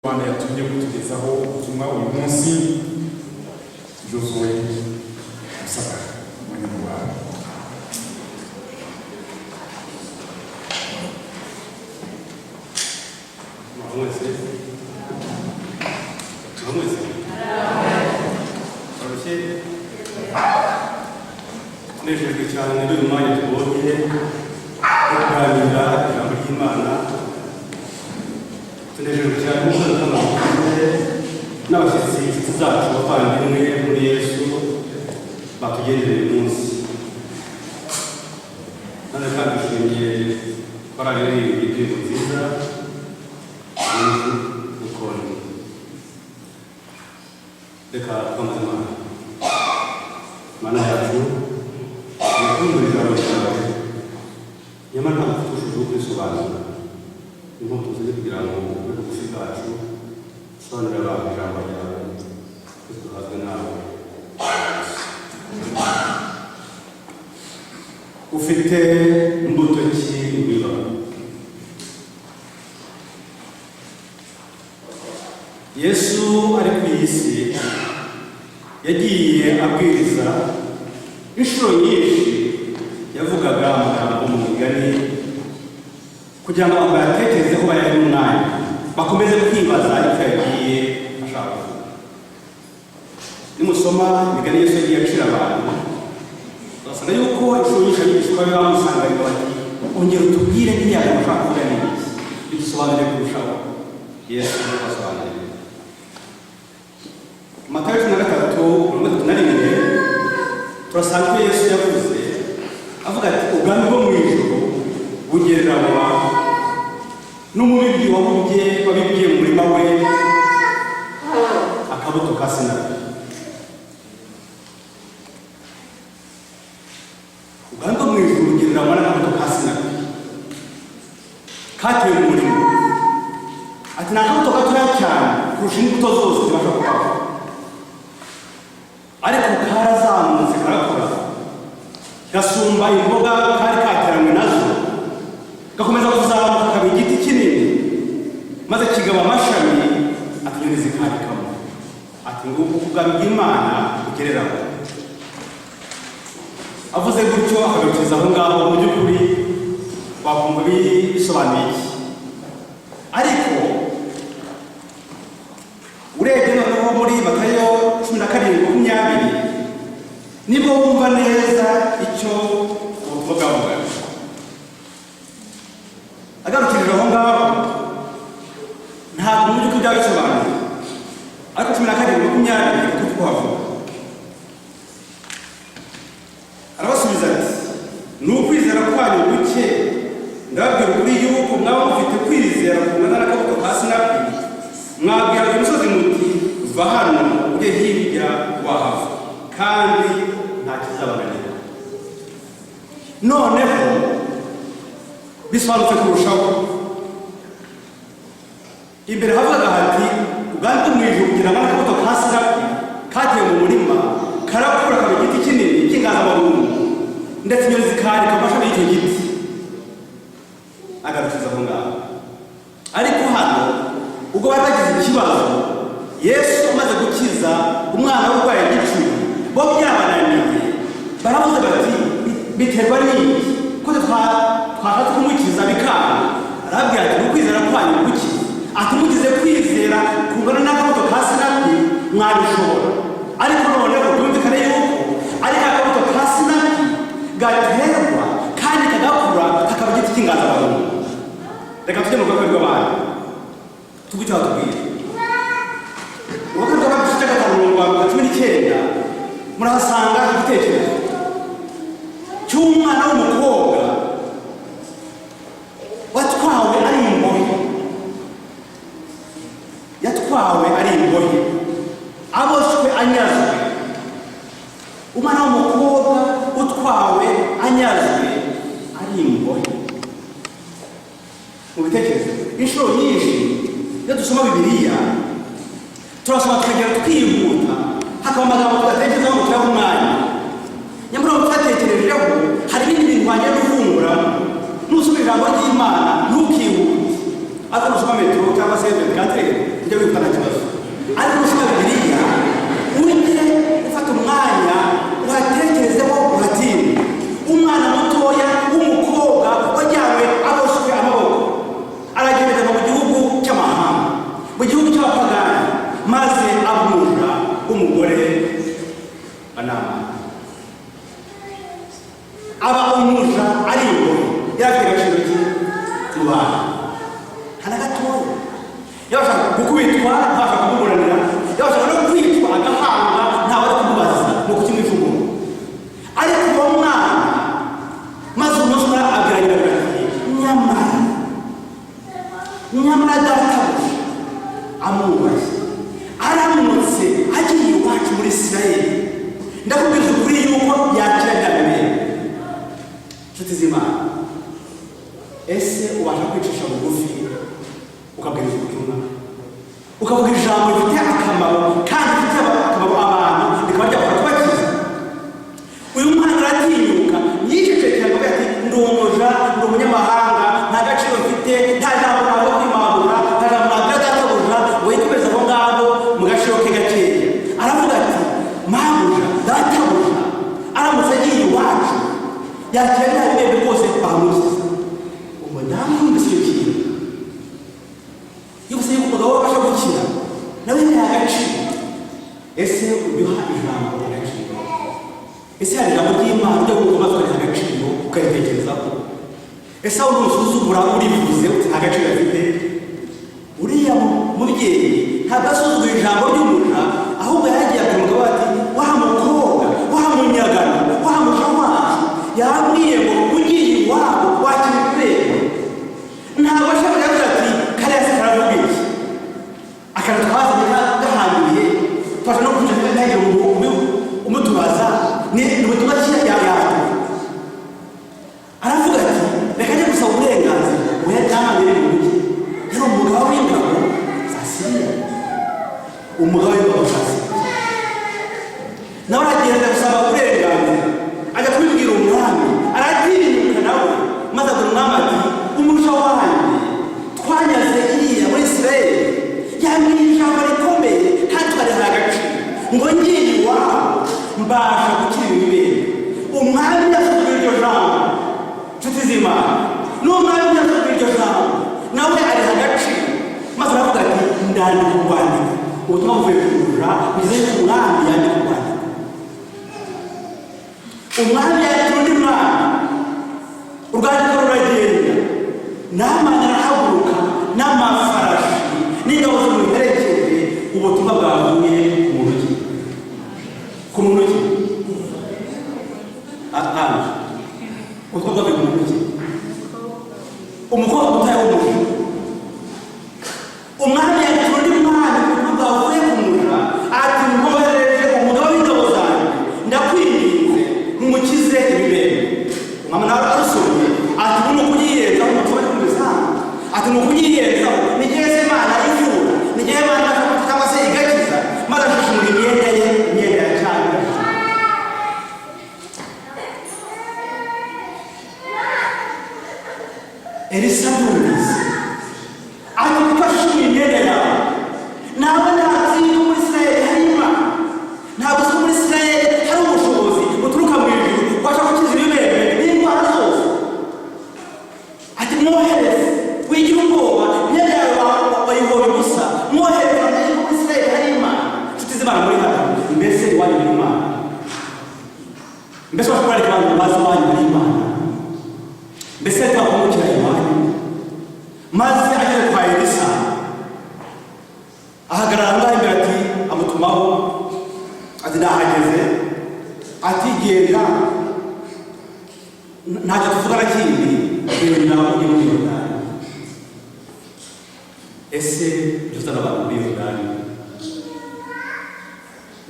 Imana yatumye kutugezaho ubutumwa uyu munsi. Josué Musaka Munyarwanda. Tunejejwe cyane n'uyu mwanya tubonye wo kuganira ijambo ry'Imana. Tunejejwe cyane n'abashyitsi inshuti zacu bavandimwe muri Yesu batugendereye uyu munsi. Kandi dushimiye bararirimbye indirimbo nziza Yesu ukoni. Reka twamaze Mana yacu urukundo rwawe rwawe nyamara ntabwo tushobora kwisobanura. Niho tuzi kugira ngo ube bugufi bwacu sobanurira abantu ijambo ryawe duhazwe nawe. Ufite imbuto ki wiba? Yesu ari ku isi yagiye abwiriza inshuro nyinshi, yavugaga amagambo mu migani kugira ngo abantu bayatekerezeho bayari n'umwanya bakomeze kwibaza icyo yagiye ashaka kuvuga. Nimusoma imigani Yesu yagiye acira abantu, basanga yuko inshuro nyinshi abigishwa be bamusanganira bati ongera utubwire n'iyari ushaka kuvuga ni iki, bidusobanurire kurushaho. Yesu asobanurira Matayo 13:31 turasanga ko Yesu yavuze avuga ati ubwami bwo mu ijuru bugereranywa n'umubibyi wabibye mu murima we akabuto ka sinapi. Ubwami bwo mu ijuru bugereranywa n'akabuto ka sinapi katewe mu murima. Ati ni akabuto gatoya cyane kurusha imbuto zose zibasha kubaho, ariko karazamutse karakura gasumba imboga kari kateranywe nazo, gakomeza kuzamuka kaba igiti kinini maze kigaba amashami ati inyoni zikarikamo. Ati ngubu ubwami bw'Imana bugereranywa. Avuze gutyo akabikiriza aho ngaho. Mu by'ukuri wakumva bisobanuye iki? Ariko urebye noneho muri Matayo 17:20 nibo wumva neza icyo ubutumwa bwavuga. Agarukirije aho ngaho ntabwo mu by'ukuri byabisobanuye, ariko 17:20 kuko kuhavuga arabasubiza ati ni ukwizera kwanyu guke. Ndababwira ukuri yuko mwaba mufite kwizera kungana n'akabuto ka sinapi, mwabwira uyu musozi muti va hano ujye hirya wahava, kandi nta kizabananira. Noneho bisobanutse kurushaho. Imbere havuga hati ubwami bwo mu ijuru bugereranywa n'akabuto ka sinapi katewe mu murima, karakura kaba igiti kinini cy'inganzamarumbu, ndetse inyoni zikarika amashami y'icyo giti. Agarukiza aho ngaho. Ariko hano ubwo batagize ikibazo, Yesu amaze gukiza umwana w'urwaye igicuri, bo byabananiye baravuze bati biterwa n'iki ko twashatse kumukiza bikanga. Arabwira ati ukwizera kwanyu guke. Ati mugize kwizera kungana n'akabuto ka sinapi mwabishobora. Ariko noneho byumvikane yuko ari akabuto ka sinapi gaterwa kandi kagakura kakaba igiti cy'inganzamarumbu. Reka tujye mu rwego rw'abantu tugutse aho tubwire urugo rw'abagize 5:19 murahasanga igitekerezo cy'umwana w'umukobwa watwawe ari imbohe. Yatwawe ari imbohe, aboshwe anyazwe. Umwana w'umukobwa utwawe anyazwe ari imbohe. Mu bitekerezo inshuro nyinshi iyo dusoma Bibiliya turasoma tukagera twihuta, hakaba amagambo tudatekerezaho ngo turabe umwanya. Nyamara ngo twatekerejeho hari ibindi bintu wajya gufungura nusoma ijambo ry'Imana ntukihute. Ata nusoma metro cyangwa se katire ujya wihuta nta kibazo. Ariko nusoma Bibiliya ujye ufata umwanya uhatekerezeho uhatinde. Umwana mutoya w'umukobwa wajyanywe aboshwe amaboko aragendera mu gihugu cy'amahanga, mu gihugu cy'abapagani, maze abumva umugore banama aba umuja ari ingoro yafite agaciro ki mu bantu hana gatoya. Yabasha gukubitwa ntabasha kumuburanira, yabasha no kwitwa agahanga ntawe ari kumubaza no kukimwica umuntu. Ariko uwo mwana maze umusura agaragara ati nyamara databuja amwubaye aramutse agiye iwacu muri Isirayeli, ndakubwira ukuri yuko yakira byabibera. Nshuti z'Imana, ese ubasha kwicisha bugufi ukabwiriza ubutumwa, ukavuga ijambo rifite akamaro kandi rifite akamaro abantu rikaba ryabasha kubakiza? Uyu mwana aratinyuka yicecekera ngo ati ndi umuja, ndi umunyamahanga, nta gaciro mfite, nta jambo ntabwo kwimagura, nta jambo ntabwo databuja ngo yikubeze aho ngaho mu gaciro ke gakeya. Aravuga ati mabuja databuja aramutse agiye iwacu yakira nta bibembe rwose bamukiza. Umudamu yumvise icyo kintu, yumvise yuko umugabo we abasha gukira, nawe nta gaciro. Ese ubyuha ijambo agaciro? Ese hari ijambo ry'Imana ryo gukoma tukareka agaciro ukaritekerezaho? Ese aho nusuzugura urivuze uti nta gaciro afite? Uriya mubyeyi ntabwo asuzugura ijambo ry'umuja, ahubwo yagiye abwira umugabo ati wa mukobwa, wa munyagano, wa muja wacu yambwiye ngo ugiye iwabo wakira ibirego. Ntabwo ashaka yavuze ati kariya se karavuga iki? Akantu twazanye gahambiriye twaje no kuja nayo umutubaza ni ubutumwa cyiza yawe. Aravuga ati reka njye gusaba uburenganzira uyatamabere mu mujyi. Yari umugabo w'ingabo za Siriya, umugabo w'ingabo za Siriya nawe aragenda gusaba uburenganzira, ajya kubibwira umwami, aratinyuka nawe maze abwira umwami ati umuja wanjye twanyaze iriya muri Isirayeli yambwiye ijambo rikomeye kandi twariha agaciro ngo ngiye iwabo mbasha gukira ibibembe. Umwami yasubira iryo jambo. Nshuti z'Imana, n'umwami yasubira iryo jambo nawe ariha agaciro, maze aravuga ati ndandika urwandiko. Ubutumwa buvuye kugurura bizeye ko umwami yandika urwandiko. Umwami yandika undi mwami, urwandiko ruragenda, Namani arahaguruka n'amafarashi n'ingabo zimuherekeje. Ubutumwa bwavuye ku muntu ki? Ku muntu ki? Ubutumwa bwavuye ku muntu ki? Umukobwa mutaye w'umuntu. Umwami yandika undi mwami, ubutumwa bwavuye ku muntu ati mwohereje umugabo w'ingabo zanjye, ndakwinginze mumukize ibibembe. Umwami nawe arusomye ati buno kuyiyenza umutima cy'umusanzu, ati no kuyiyenza ni Yesu Imana ivura, ni Yesu Imana cyangwa se igakiza, maze ashishimura imyenda ye, imyenda ya cyane. Elisa yumvise ati kuko ashishimura imyenda yawe, nawe ntabwo ko muri Isirayeli hari Imana, ntabwo ko muri Isirayeli hari ubushobozi buturuka mu ijuru bubasha gukiza ibibembe n'indwara zose. Ati mwohereze, wigira ubwoba, imyenda yawe bayihora ubusa, mwohereze amenye ko muri Isirayeli hari Imana. Nshuti z'Imana muri hano, mbese iwanyu hari Imana? Mbese washobora kureka abantu bazi iwanyu hari Imana? Mbese twakungukira iwanyu? Maze ageze kwa Elisa ahagarara ngaho imbere ati amutumaho ati nahageze, ati genda ntacyo tuvugana kindi, genda ujye muri Yorodani. Ese dufite abantu muri Yorodani?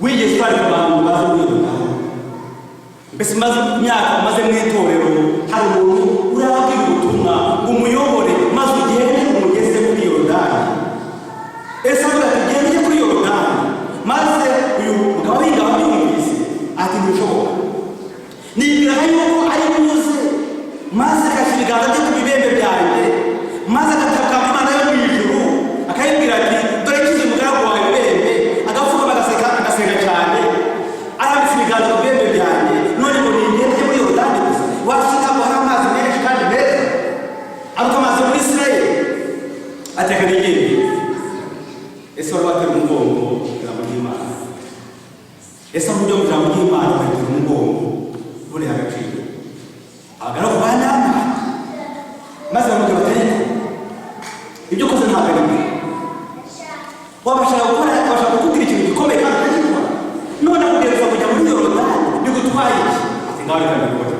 Wigeze utwara abantu bazi muri Yorodani? Mbese maze imyaka umaze mu itorero hari umuntu urababwira ubutumwa ngo umuyobore maze ugende umugeze kuri Yorodani? Ese avuga ati genda ujye kuri Yorodani, maze uyu mugabo w'ingabo yumvise ati ntibishoboka, nibwira yuko ari buze, maze agashyira ibiganza bye ku bibembe byanjye, maze agatakamba Imana yo mu ese wari watera umugongo ijambo ry'Imana? Ese mu buryo bw'ijambo ry'Imana watera umugongo buriha agaciro? Abagaragu ba Namani maze bamubwira bati ariko ibyo ukoze ntabwo ari byo. Wabashaka kukubwira ikintu gikomeye kandi ukagikora, none akubwiriza kujya muri Yorodani bigutwaye iki? Ati ngaho reka mbikore.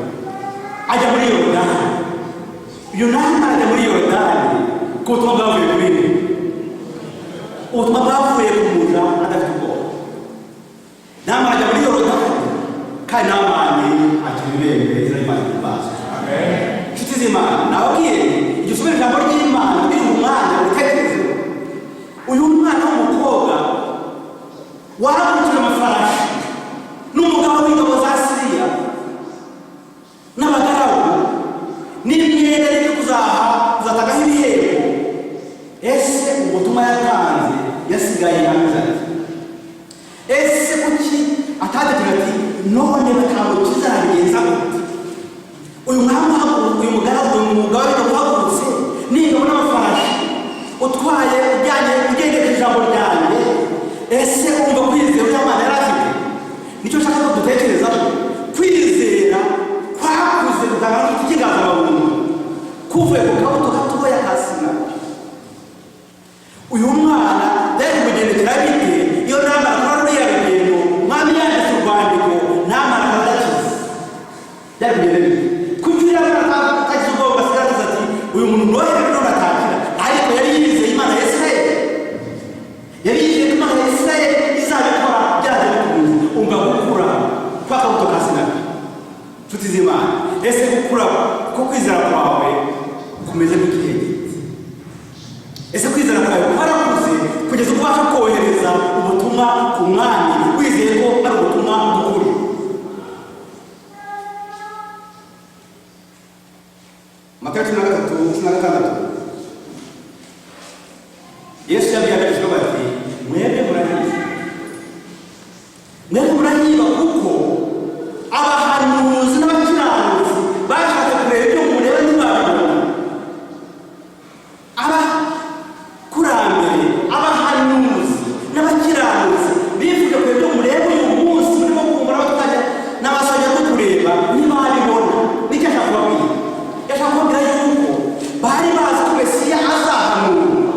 Ajya muri Yorodani. Yunani ajya muri Yorodani ku butumwa bwavuye kuri nde? Ubutumwa bwavuye ku muja adafite ubwoba. Namani ajya muri Yorodani kandi Namani akira ibibembe izina ry'Imana ry'imbazo. Inshuti z'Imana, nababwiye igihe usomera ijambo ry'Imana biri mu mwanya utekereze. Uyu mwana w'umukobwa waragurishije amafarashi n'umugabo w'ingabo za Siriya n'abagaragu n'imyenda yo kuzatagaho ibihembo. Ese ubutumwa yatanze yasigaye ameze ati? Ese kuki atategeka ati none batabo kizabigenza gute? Uyu mugaragu w'ingabo uhagurutse n'ingabo n'amafarashi utwaye ugendera ijambo ryanjye, ese umva kwizera uriya Mana yari afite? Nicyo nshaka ko dutekerezaho. Kwizera kwakuze kugaragara nk'ikiganzamarumbu kuvuye ku kabuto gatoya ka Sinayi. Uyu mwana yari kugendekera bite iyo Namani akora ruriya rugendo umwami yanditse urwandiko Namani akaba adakize? Yari kugenda bite? Kuki uriya mwana atagize ubwoba asigaye ati uyu muntu nohereje none atakira? Ariko yari yizeye Imana ya Isirayeli. Yari yizeye Imana ya Isirayeli izabikora byanze bikunze. Umva gukura kwa kabuto ka Sinayi. Inshuti z'Imana, ese gukura ko kwizera kwawe kumeze nk'igihe gito? Ese kwizera kwawe kwarakuze kugeza ubwo ubasha kohereza ubutumwa ku mwami wizeye ko ari ubutumwa bw'ukuri? Matayo 13:16 Yesu yabwiye abigishwa bati mwebwe murahiba kuko abahanuzi n'abakiranutsi bashatse kureba ibyo mureba ntibabibona. Abakurambere, abahanuzi n'abakiranutsi bifuje kureba ibyo mureba uyu munsi murimo kumva n'abatajya n'abasajya no kureba ntibabibona. Nicyo ashaka kubabwira. Yashaka kubabwira yuko bari bazi ko Mesiya azahanura,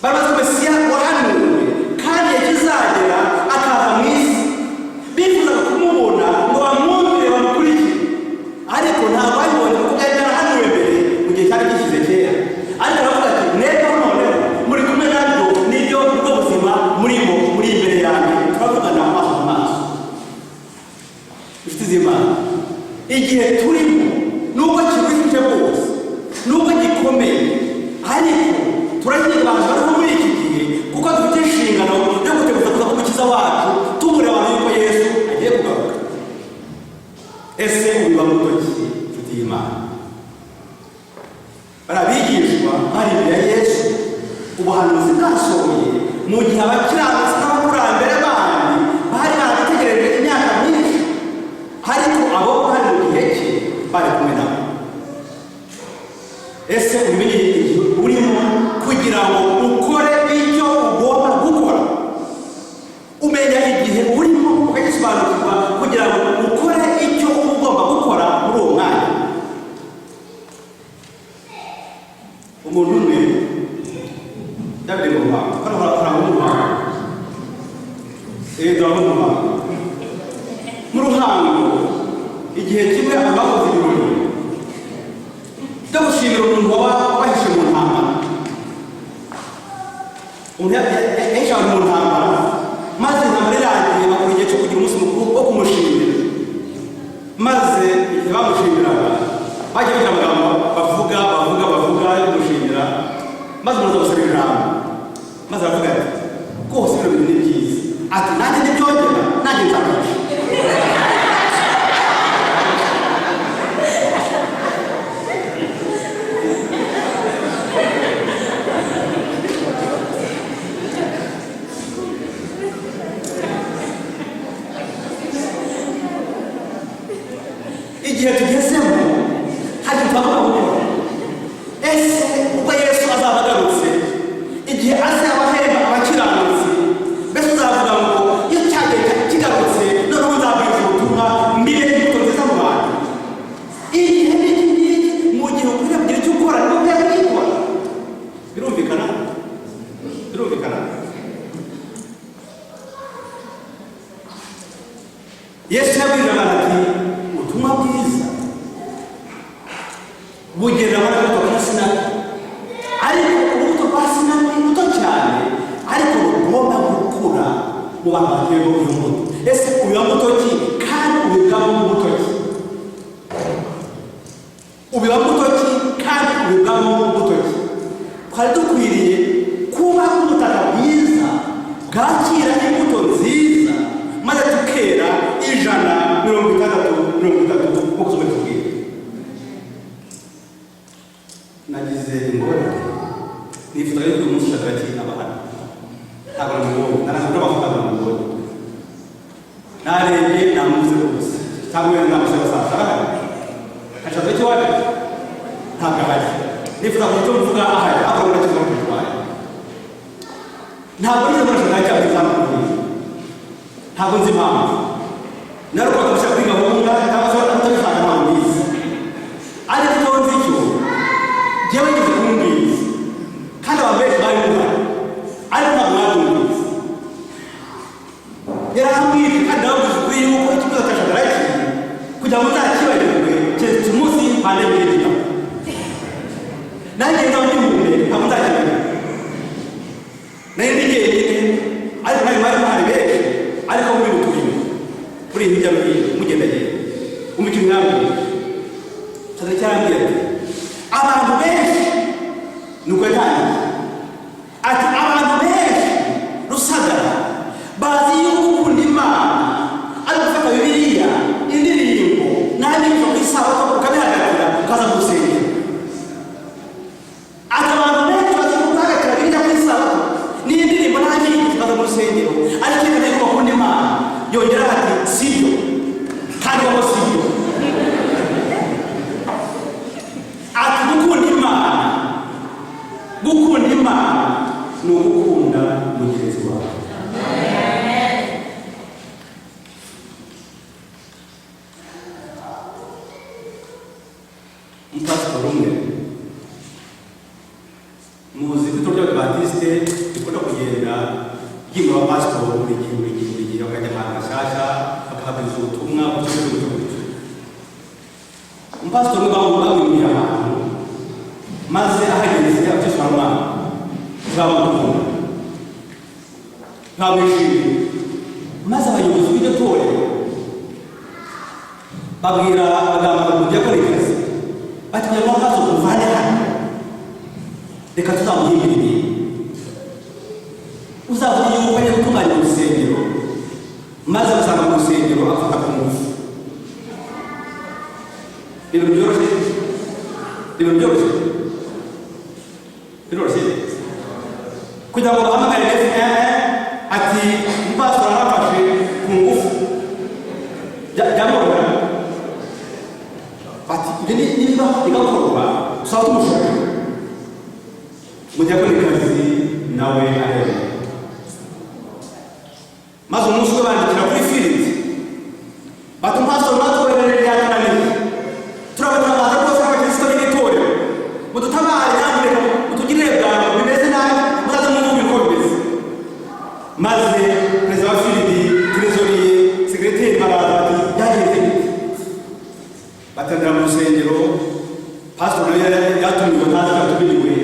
bari bazi ko Mesiya wahanuwe kandi yakizagera akaza mu isi. Bifuzaga kumubona ngo bamwumvire bamukurikire, ariko ntabwo babibonye kuko byari byarahanuwe mbere mu gihe cyari gishize kera. Ariko aravuga ati mwebwe noneho muri kumwe nabyo nibyo bwo buzima murimo muri imbere yanjye, turavugana amaso mu maso. Inshuti z'Imana, igihe turimo nubwo kibujije bwose, nubwo gikomeye, ariko turahibanza bariho muri iki gihe kuko dufite inshingano yo guteguza kuza k'umukiza wacu tubura abantu yuko Yesu agiye kugaruka. Ese ubiba mu ntoki? Inshuti y'Imana, barabigishwa bari imbere ya Yesu, ubuhanuzi bwasohoye mu gihe abakiranutsi n'abakurambere bandi bari barategereje imyaka myinshi, ariko abo bari mu gihe cye bari kumwe nabo. Ese ubimenye igihe urimo kugira ngo ukore icyo ugomba gukora? Umenya igihe urimo ukagisobanukirwa kugira ngo ukore icyo ugomba gukora muri uwo mwanya. Umuntu umwe yabiri mu Rwanda, kandi urabona mu Rwanda, turabona mu Rwanda mu Ruhango, igihe kimwe abakoze ibirori byo gushimira umuntu wabahishe mu ntambara. Umuntu yahishe mu ntambara, maze intambara irangiye bakora igihe cyo kugira umunsi mukuru wo kumushimira. Maze igihe bamushimiraga bajya bagira amagambo bavuga yo kumushimira, maze umuntu agasaba ijambo, maze aravuga ati rwose ibintu bintu ni byiza, ati nanjye ntibyongera nanjye nzabasha. Igihe tugezemo hari twagomba gukora. Ese ubwo Yesu azaba agarutse, igihe azaba ahemba birumvikana. Yesu yabwira abantu ati ubutumwa bwiza bugenda barabuto kwa sinaki, ariko urubuto rwa sinaki ruto cyane, ariko rugomba gukura mu bantu bagiye bo uyu mbuto. Ese uyu mbuto ki kandi ubigamo mbuto ki? Ubiba mbuto ki kandi ubigamo mbuto ki? Twari dukwiriye kuba ubutaka bwiza bwakira imbuto nziza, maze tukera 160 uko tubikubwira. Nagize ingorane nifuza yuko uyu munsi hagati n'abahana ntabwo namubonye, narakunda bavuga namubonye, narebye namuze rwose cyangwa wenda namuze basaza arahari kashaza icyo waje ntabwo ahari. Nifuza kugira mvuga ahari aho urakiza kurwaye, ntabwo nize murashaka cyangwa izamukuriye, ntabwo nzi impamvu narukaga gushaka kwiga gahunda cyangwa se utabishaka ntabwo mbizi, ariko icyo nzi cyo jyewe ngize kumubwiza kandi abantu benshi bari muhari, ariko ntabwo mwabumvise. Yarambwira kandi nawe ukuri yuko ikibazo cyashagara iki kugira ngo nzakibagirwe keretse umunsi mpande mbere nanjye ngaho ndihumbe ntabwo nzakibagirwa. Nari ndi jyenyine ariko nawe bari bahari benshi, ariko muri muturimo muri hirya no hino mugendagenda umukino mwambwira cyane cyarambwira ati abantu benshi nuko yatangiye ati abantu benshi Rusagara bazi yuko ukunda Imana ari gufata Bibiliya indirimbo n'abinjira ku isabato ukabihagararira ukaza mu rusengero. Ati abantu benshi bazi guhagararira Bibiliya ku isabato n'indirimbo n'abinjira ukaza mu rusengero, ariko iyo ntego bakunda Imana yongera ati sibyo kandi waba sibyo. Ati gukunda Imana ni ugukunda mugenzi wawe. Umupasitori umwe muzi ko itorero ry'Abadiventiste rikunda kugenda ryimura abapasitori buri gihe bakajya ahantu hashyashya bakahabwiriza ubutumwa bucyo. Umupasitori umwe bamwimira ahantu maze ahageze abakesha Imana ntibamukunda ntibamwishimiye, maze abayobozi b'iryo torero babwira abaganga mu byakorekazi bati kugira ngo amaso tuvane hano reka tuzamuhimbira ibintu uzavuga yuko agiye gutunganya urusengero, maze usanga mu rusengero afata ku ngufu. Ibintu byoroshye kugira ngo bahamagare ati umupasitori arafashe ku ngufu byamubona bati ibyo niba bigakorwa usaba tumushaka mudiyakonikazi nawe arebe. Maze umunsi we bandikira kuri filiti bati umupasitori natwoherereye yatunaniye, turabatabaza rwose abakristo b'itorero mudutabare nyamuneka mutugirire bwangu bimeze nabi muzaze mwumve uko bimeze. Maze perezida wa filidi trezoriye sekreteri baraza bati byagenze bite? Batandira mu rusengero, pasitori nawe yatumiwe ntazi ko yatumiwe,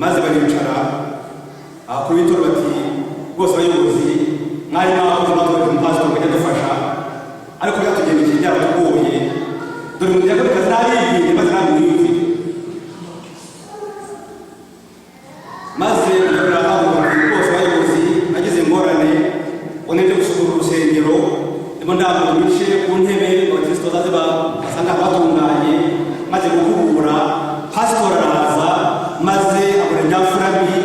maze baricara abakuru b'itorero bati bose abayobozi mwari mwakoze amatora umupasitori akajya adufasha, ariko byatugendekeye byaratugoye dore umudiyakonikazi naribwire maze nawe mwiyumvire. Maze bose abayobozi nagize ingorane bonete gusukura urusengero, ndimo ndabona bice ku ntebe abakristo bazaze basanga batunganye, maze gukubura pasitori araza maze abona nyafura mbi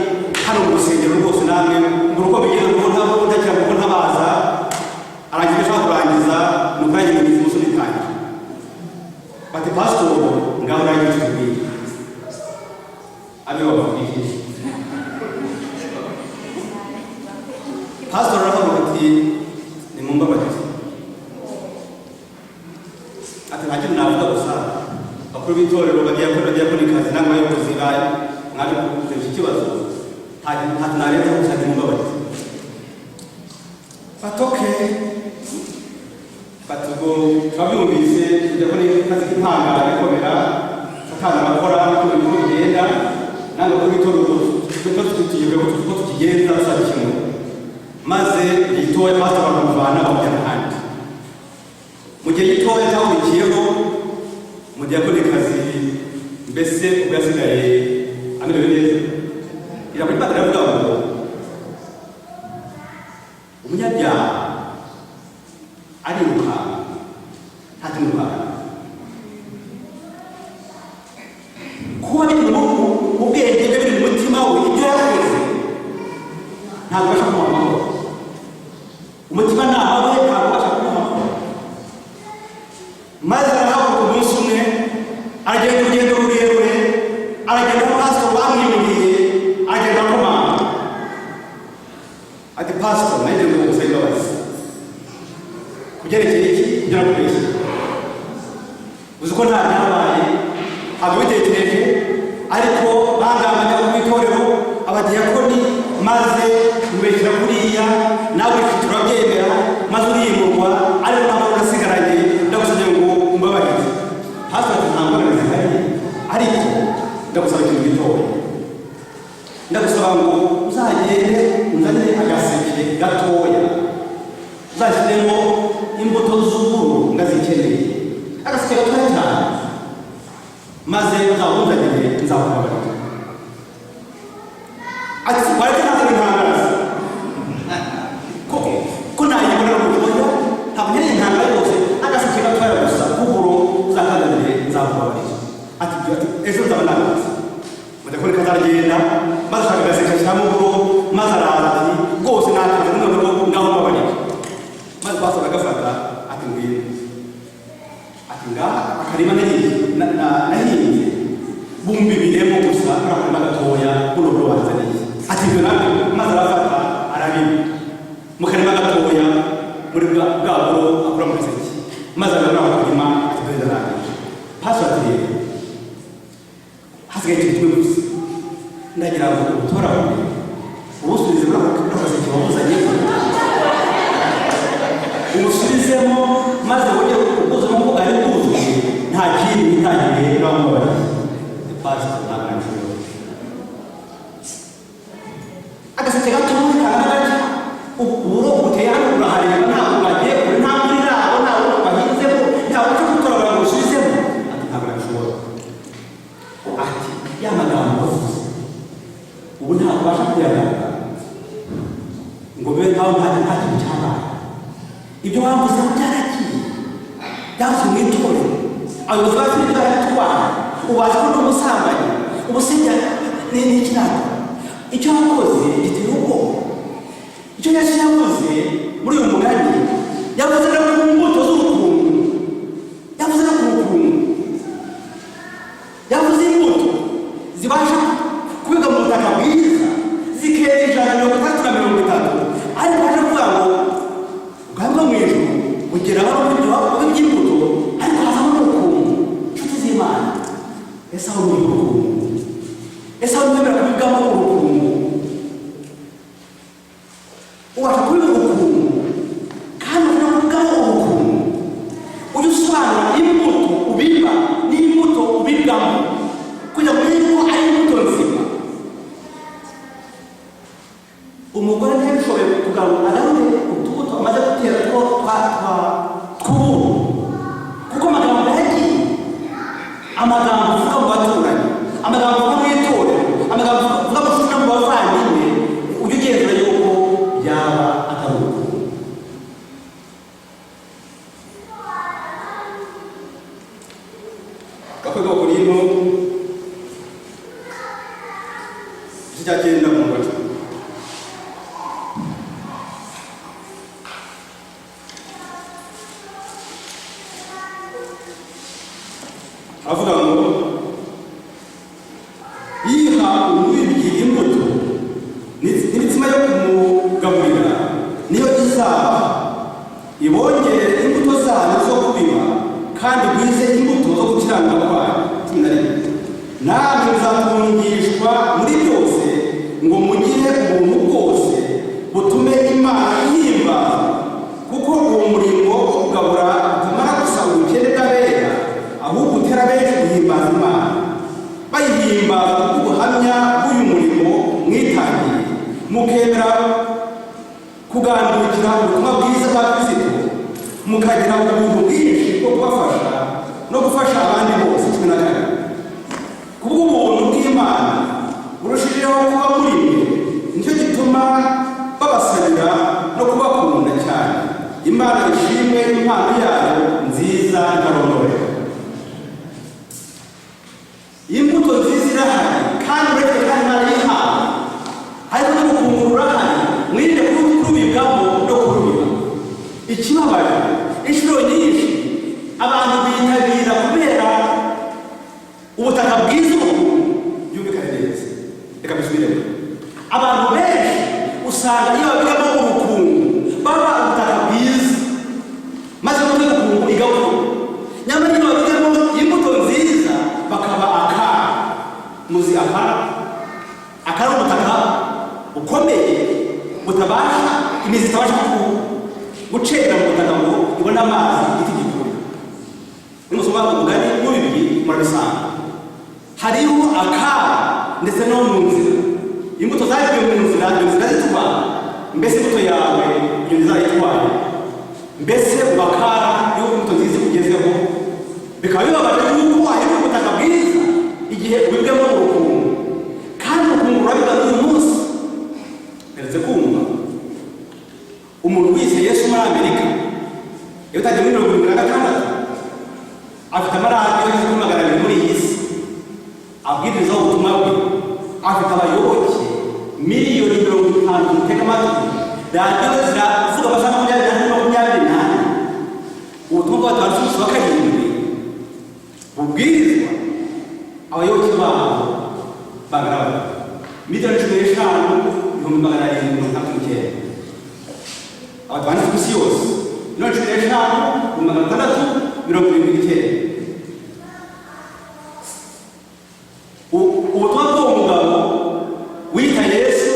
hano mu rusengero rwose, namwe mu rugo bigeze ngo ntabwo ndakira kuko ntabaza arangiza ashaka kurangiza nuko yagiye mu musozi kandi bati pasitori ngaho nagiye tubwiye abiyo babwiye. Pasitori aravuga ati ni mu mbabatizo ati nta kintu navuga gusa bakuru b'itorero badiyakonikazi n'abayobozi bayo mwaje kugira iki kibazo hatunareta gusa nimubabarize batoke batugo twabyumvise kujya kuri kazi k'impangara ikomera satani arakora n'uko bigenda nange kuri bitoro tugiye ko tukigenza sabikimwe maze yitoye pastor bakamuvana bamujyana ahandi mu gihe gitoya cyakurikiyeho mu gihe akora akazi mbese ubwo yasigaye amerewe neza iravuga ati aravuga ngo umunyabyaha ariruka ntakimuka kuba biri mu ubwenge bwe biri mu mutima we ibyo yakoze ntabwo abasha kumuha amahoro umutima ntawe ntabwo abasha kumuha amahoro maze arahaguruka umunsi umwe agenda urugendo rurerure aragenda pastor bamwimuriye agenda akomanga ati pastor nanjye ngo gusaba imbabazi kubyerekeye iki kugira ngo mbese uzi ko nta byabaye ntabwo bitekereje ariko bangamanya ku itorero abadiyakoni maze mubeshyira kuriya nawe turabyemera maze uriyimurwa ariko ntabwo urasigaranye ndagusabye ngo umbabarize pastor ati nta mbaraga zihari ariko ndagusaba ikintu gitoya ndagusaba ngo uzagende unzanire agaseke gatoya uzashyiremo imbuto z'uburo ndazikeneye agaseke gatoya cyane maze uzabunzanire nzakubabarira ati waretse nazana intangaraza ko nayibonera mu buryo ntabwo nkeneye intangara yose agaseke gatoya gusa k'uburo uzakazanire nzakubabarira ati ejo nzaba nagaze mudakore kazagenda maze ashaka agaseke ashyiramo uburo maze araza ati rwose nakaze noneho ngaho mbabarira maze pastor agafata ati ngwino ati ngaha akarima nahinze bumbibiremo gusa arakurima gatoya buno buro banzaniye ati ibyo nabyo maze arafata arabima mu karima gatoya muri bwa buro akura mu gaseke maze arabona akarima ati dore ndarangije pastor ati rero hasigaye ikintu kimwe gusa ndagira ngo utora bumwe ubusubize muri ako gaseke wabuzanye umusubizemo maze wongere ubuzima bwo ari bwuzuye nta kindi witangiriye n'abamubariye pastor ntabwo nashobora agaseke gatoya kagaragara uburo buteye hano urahareba ntabwo bagiye kure nta muri nabo ntabwo bahinzemo ntabwo cyo gutora ngo usubizemo ati ntabwo nashobora ati ya magambo bavuze ubu ntabwo ubasha kuyagaragara ngo bibe nkaho nta kintu cyabaye ibyo wavuze byaragiye byavuze mu itorero abayobozi bafite baratwara ubaza ko n'umusambanyi ubusenya n'ikirago icyo wakoze giteye ubwoba icyo Yesu yavuze muri uyu mugani yavuze no ku mbuto z'urukungu yavuze no ku rukungu yavuze imbuto zibasha kubiga mu butaka bwiza zikera 130 ariko aje kuvuga ngo ubwabwo mu ijuru bugeraho iby'imbuto ariko hazamo n'urukungu inshuti z'Imana ese aho muri urukungu ese aho mwemera kubibwamo urukungu ubasha kubiba urukungu kandi ushobora kubibwamo urukungu ujya usobanura imbuto ubiba n'imbuto ubibwamo kugira ngo umenye ko ari imbuto nzima umugore ntiyabishoboye kugira ngo agarure utubuto amaze gutera tw'uburo kuko amagambo yagiye amagambo uvuga mu baturanyi amagambo uvuga mu itorero amagambo uvuga mu nshuti no mu bavandimwe ujya ugenzura yuko yaba atari urukundo gakwego kurino zijagenda mu bacu avuga ngo yiha umubibyi imbuto n'imitsima yo kumugaburira niyo izaba ibongere imbuto zanyu zo kubiba kandi bwize imbuto zo gukiranuka kwayo 11 namwe muzatungishwa muri byose ngo mugire mukagira kugandukira ubutumwa bwiza bwa Kristo, mukagira ubuntu bwinshi bwo kubafasha no gufasha abandi bose. 14 kubw'ubuntu bw'Imana burushijeho kuba muri mwe, nicyo gituma babasabira no kubakunda cyane. Imana ishimwe impano yayo nziza ntarondoreka. Imbuto nziza irahari kandi uretse kandi Imana yihaye, ariko no gukungurura hari mwirinde kurubibwamo no kurubiba. Ikibabaje inshuro nyinshi abantu bitabira kubera ubutaka bwiza yumvikana neza. Reka bisubiremo, abantu benshi usanga iyo babigamo ubukungu baba ubutaka bwiza maze muri ubukungu igakura, nyamara iyo babigamo imbuto nziza bakaba akara. Muzi akara ubutaka ukomeye butabasha imizi itabasha gucera mu butaka ngo ibone amazi igiti gikura. Nimusoma umugani w'ibibiri murabisanga hariho akara ndetse no mu nzira. Imbuto zagiye mu nzira zitwara, mbese imbuto yawe iyo zizayitwara, mbese ubakara iyo imbuto nziza kugezeho. Bikaba bibabaje yuko ari ubutaka bwiza igihe ubibwemo ubukungu, kandi ubukungu burabiga n'uyu munsi. Beretse kumva umuntu wise Yesu muri Amerika iyo utagiye muri 76 afite amaradiyo y'amagaragara muri iyi si abwiriza ubutumwa bwe, afite abayoboke miliyoni 50 mutega amatwi, radiyo ziravuga amasaha 24 ubutumwa bwa Yesu wa karindwi bubwirizwa. Abayoboke babo bagaragara miliyoni 15,739 abantu ku isi yose, 15,679. Ubutumwa bw'uwo mugabo wita Yesu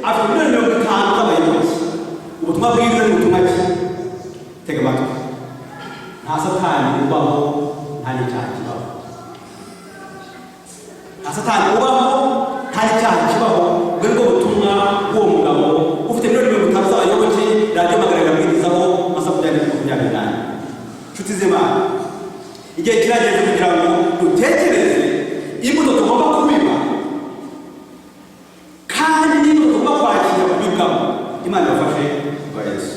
afite miliyoni 50 z'abayobozi. Ubutumwa bwiza ni ubutumwa ki? Tega amatwi. Nta satani ubaho, nta n'icyaha kibaho. Nta satani ubaho, nta n'icyaha kibaho. Ubwo ni bwo butumwa bw'uwo mugabo ufite miliyoni 50 z'abayobozi, radiyo magaragara abwirizaho amasaha 24. Nshuti z'Imana, igihe kirageze kugira ngo dutekereze imbuto tugomba kubiba kandi n'imbuto tugomba kwakira kubibwamo. Imana ibafashe kwa Yesu.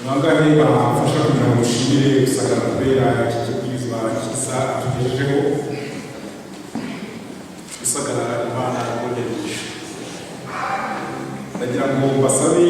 Nagahe bafasha kugira ngo ushimire gusagara kubera iki kibwirizwa kisa tugejejeho. Gusagara Imana yakoresheje, ndagira ngo mbasabe